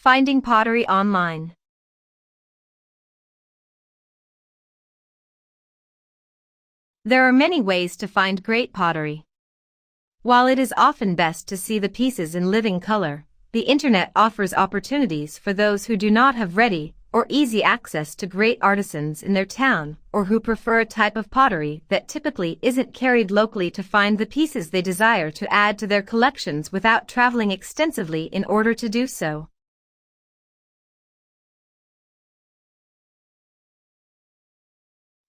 Finding pottery online. There are many ways to find great pottery. While it is often best to see the pieces in living color, the internet offers opportunities for those who do not have ready or easy access to great artisans in their town or who prefer a type of pottery that typically isn't carried locally to find the pieces they desire to add to their collections without traveling extensively in order to do so.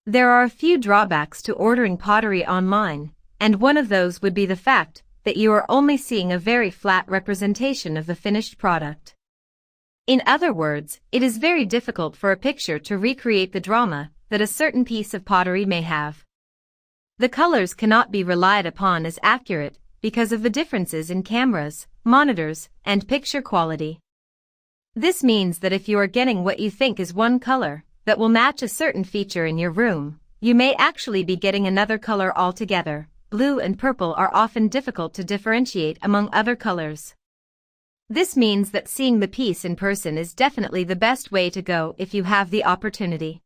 There are a few drawbacks to ordering pottery online, and one of those would be the fact that you are only seeing a very flat representation of the finished product. In other words, it is very difficult for a picture to recreate the drama that a certain piece of pottery may have. The colors cannot be relied upon as accurate because of the differences in cameras, monitors, and picture quality. This means that if you are getting what you think is one color that will match a certain feature in your room, you may actually be getting another color altogether. Blue and purple are often difficult to differentiate among other colors. This means that seeing the piece in person is definitely the best way to go if you have the opportunity.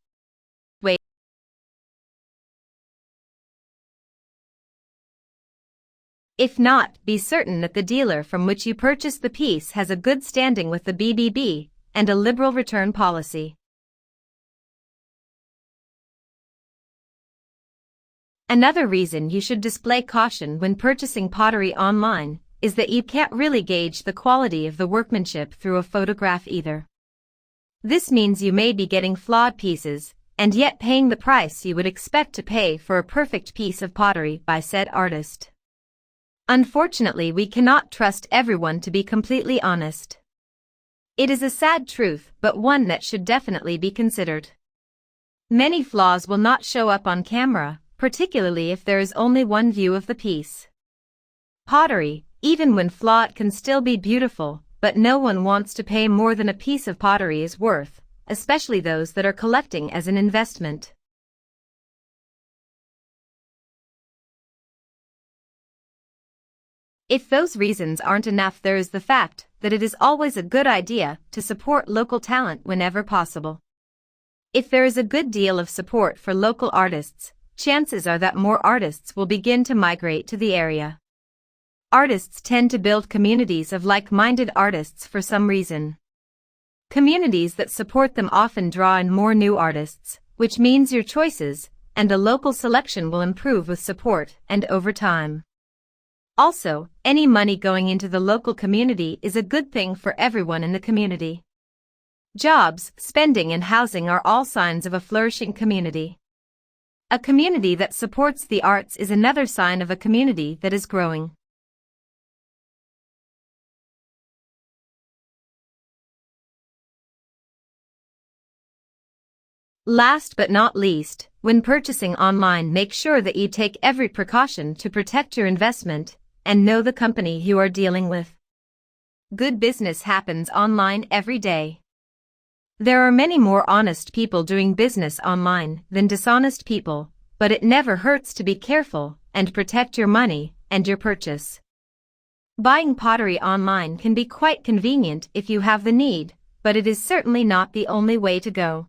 If not, be certain that the dealer from which you purchased the piece has a good standing with the BBB and a liberal return policy. Another reason you should display caution when purchasing pottery online is that you can't really gauge the quality of the workmanship through a photograph either. This means you may be getting flawed pieces and yet paying the price you would expect to pay for a perfect piece of pottery by said artist. Unfortunately, we cannot trust everyone to be completely honest. It is a sad truth, but one that should definitely be considered. Many flaws will not show up on camera, particularly if there is only one view of the piece. Pottery, even when flawed, can still be beautiful, but no one wants to pay more than a piece of pottery is worth, especially those that are collecting as an investment. If those reasons aren't enough, there is the fact that it is always a good idea to support local talent whenever possible. If there is a good deal of support for local artists, chances are that more artists will begin to migrate to the area. Artists tend to build communities of like-minded artists for some reason. Communities that support them often draw in more new artists, which means your choices and the local selection will improve with support and over time. Also, any money going into the local community is a good thing for everyone in the community. Jobs, spending, and housing are all signs of a flourishing community. A community that supports the arts is another sign of a community that is growing. Last but not least, when purchasing online, make sure that you take every precaution to protect your investment and know the company you are dealing with. Good business happens online every day. There are many more honest people doing business online than dishonest people, but it never hurts to be careful and protect your money and your purchase. Buying pottery online can be quite convenient if you have the need, but it is certainly not the only way to go.